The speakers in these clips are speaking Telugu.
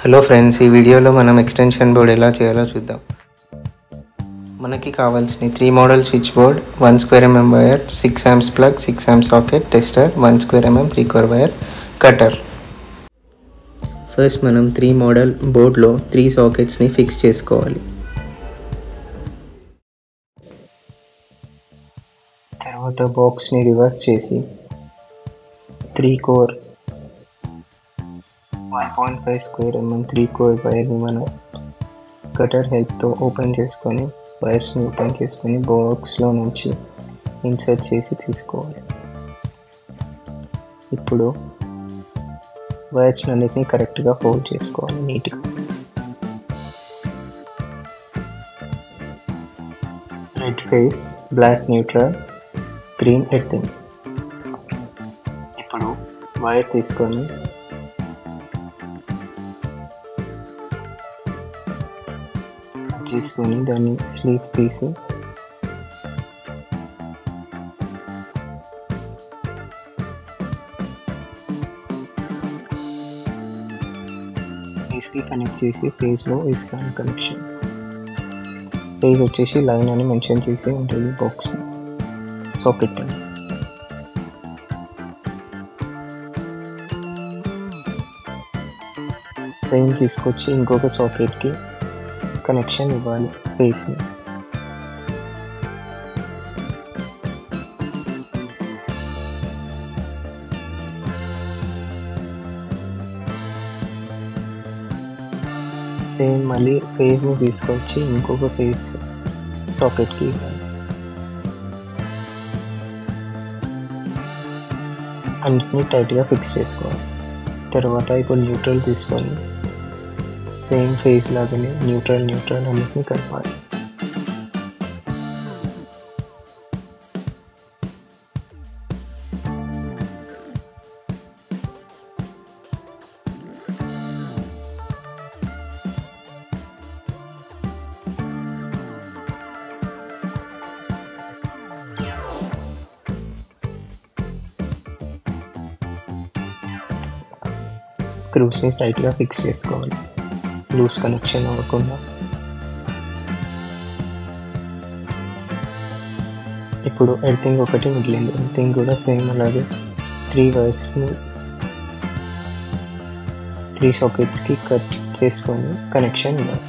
హలో ఫ్రెండ్స్, ఈ వీడియోలో మనం ఎక్స్టెన్షన్ బోర్డ్ ఎలా చేయాలో చూద్దాం. మనకి కావాల్సిన 3 model switch board, 1 square mm wire, 6 amps plug, 6 amp socket, tester, 1 square mm 3 core wire, cutter. First మనం 3 మోడల్ బోర్డ్లో 3 సాకెట్స్ని ఫిక్స్ చేసుకోవాలి. తర్వాత బాక్స్ని రివర్స్ చేసి 3 కోర్ 1.5 స్క్వేర్ mm 3 కోర్ వైర్ని మనం కటర్ హెల్ప్తో ఓపెన్ చేసుకొని వైర్స్ని ఓపెన్ చేసుకొని బాక్స్లో నుంచి ఇన్సర్ట్ చేసి తీసుకోవాలి. ఇప్పుడు వైర్స్ అన్నిటిని కరెక్ట్గా ఫోల్డ్ చేసుకోవాలి నీట్గా. Red phase, black neutral, green earthing. ఇప్పుడు వైర్ తీసుకొని దాన్ని స్లీవ్స్ తీసి ఫేస్కి కనెక్ట్ చేసి ఫేస్లో ఇస్తాను కనెక్షన్. ఫేస్ వచ్చేసి లైన్ అని మెన్షన్ చేసి ఉంటుంది బాక్స్ సాకెట్ పైన. సేమ్ తీసుకొచ్చి ఇంకొక సాకెట్కి కనెక్షన్ ఇవ్వాలి ఫేస్ని. సేమ్ మళ్ళీ ఫేస్ని తీసుకొచ్చి ఇంకొక ఫేస్ సాకెట్కి ఇవ్వాలి. అన్నిటిని టైట్గా ఫిక్స్ చేసుకోవాలి. తర్వాత ఇప్పుడు న్యూట్రల్ తీసుకొని సేమ్ ఫేస్ లాగానే న్యూట్రల్ అన్నిటిని కలపాలి. స్క్రూస్ని టైట్గా ఫిక్స్ చేసుకోవాలి, లూజ్ కనెక్షన్ అవ్వకుండా. ఇప్పుడు ఎర్తింగ్ ఒకటి మిగిలింది. ఎర్తింగ్ కూడా సేమ్ అలాగే 3 వైర్స్ని 3 సాకెట్స్కి కట్ చేసుకొని కనెక్షన్ ఇవ్వాలి.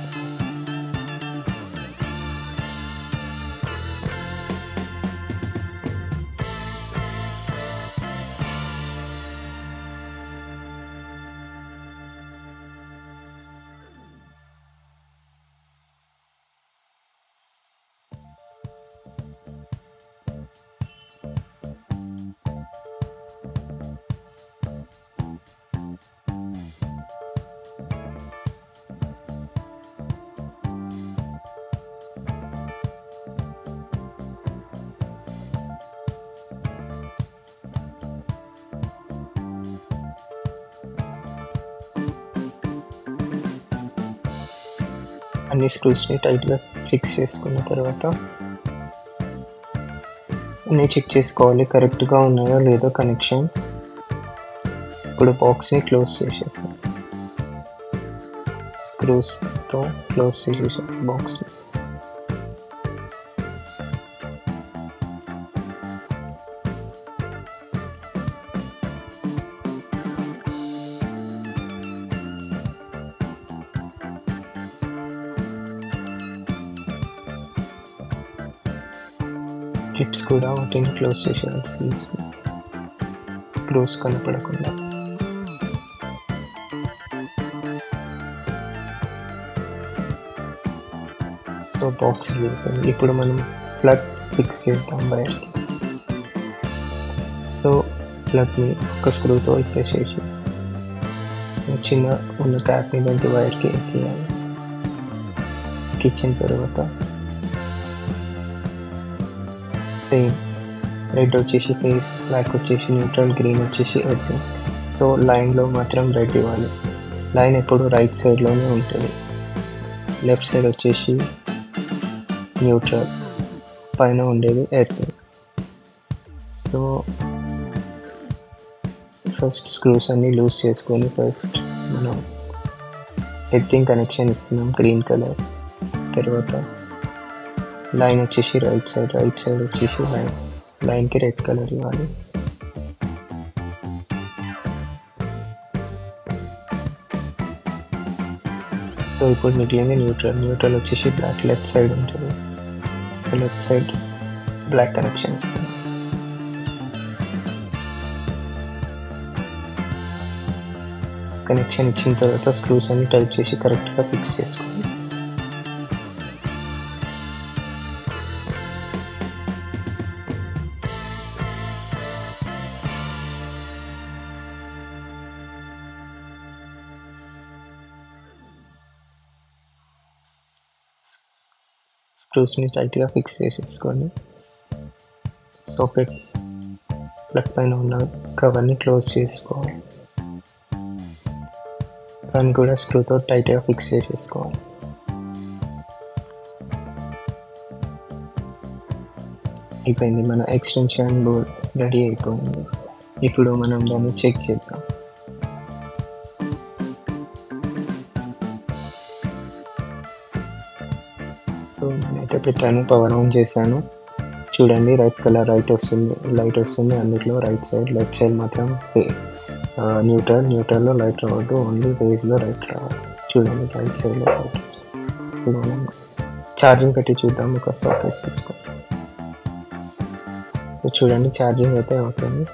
అన్ని స్క్రూస్ని టైట్గా ఫిక్స్ చేసుకున్న తర్వాత అన్నీ చెక్ చేసుకోవాలి కరెక్ట్గా ఉన్నాయో లేదో కనెక్షన్స్. ఇప్పుడు బాక్స్ని క్లోజ్ చేసేసాం, స్క్రూస్తో క్లోజ్ చేసేసాం బాక్స్ని. క్లిప్స్ కూడా వాటిని క్లోజ్ చేసేయాలి స్లీవ్స్ని, స్క్రూస్ కనపడకుండా. సో బాక్స్ అయిపోయింది. ఇప్పుడు మనం ప్లగ్ ఫిక్స్ చేద్దాం వైర్కి. సో ప్లగ్ని ఒక స్క్రూతో ఇప్పేసేసి చిన్న ఉన్న క్యాప్ని దానికి వైర్కి ఎక్కియాలి. ఎక్కించిన తర్వాత సేమ్ రెడ్ వచ్చేసి ఫేస్, బ్లాక్ వచ్చేసి న్యూట్రల్, గ్రీన్ వచ్చేసి ఎర్తింగ్. సో లైన్లో మాత్రం రెడ్ ఇవ్వాలి. లైన్ ఎప్పుడు రైట్ సైడ్లోనే ఉంటుంది. లెఫ్ట్ సైడ్ వచ్చేసి న్యూట్రల్, పైన ఉండేది ఎర్తింగ్. సో ఫస్ట్ స్క్రూస్ అన్నీ లూజ్ చేసుకొని ఫస్ట్ మనం ఎర్తింగ్ కనెక్షన్ ఇస్తున్నాం గ్రీన్ కలర్. తర్వాత లైన్ వచ్చేసి రైట్ సైడ్ వచ్చేసి లైన్కి రెడ్ కలర్ ఇవ్వాలి. సో ఇప్పుడు మిగిలింది న్యూట్రల్ వచ్చేసి బ్లాక్ లెఫ్ట్ సైడ్ ఉంటుంది. లెఫ్ట్ సైడ్ బ్లాక్ కనెక్షన్ ఇస్తుంది. కనెక్షన్ ఇచ్చిన తర్వాత స్క్రూస్ అన్ని టైట్ చేసి కరెక్ట్గా ఫిక్స్ చేసుకోండి. స్క్రూస్ని టైట్గా ఫిక్స్ చేసేసుకోండి. సాకెట్ ప్లగ్ పైన ఉన్న కవర్ని క్లోజ్ చేసుకోవాలి. దాన్ని కూడా స్క్రూతో టైట్గా ఫిక్స్ చేసేసుకోవాలి. అయిపోయింది, మన ఎక్స్టెన్షన్ బోర్డ్ రెడీ అయిపోయింది. ఇప్పుడు మనం దాన్ని చెక్ చేద్దాం. సో నేనైతే పెట్టాను, పవర్ ఆన్ చేశాను. చూడండి రెడ్ కలర్ లైట్ వస్తుంది అన్నిట్లో. రైట్ సైడ్ లెఫ్ట్ సైడ్ మాత్రం న్యూట్రల్లో లైట్ రావద్దు, ఓన్లీ ఫేజ్లో లైట్ రావాలి. చూడండి రైట్ సైడ్లో లైట్. ఇప్పుడు మనం ఛార్జింగ్ పెట్టి చూద్దాం. ఒక సాకెట్ తీసుకొని. సో చూడండి ఛార్జింగ్ అయితే అవుతుంది.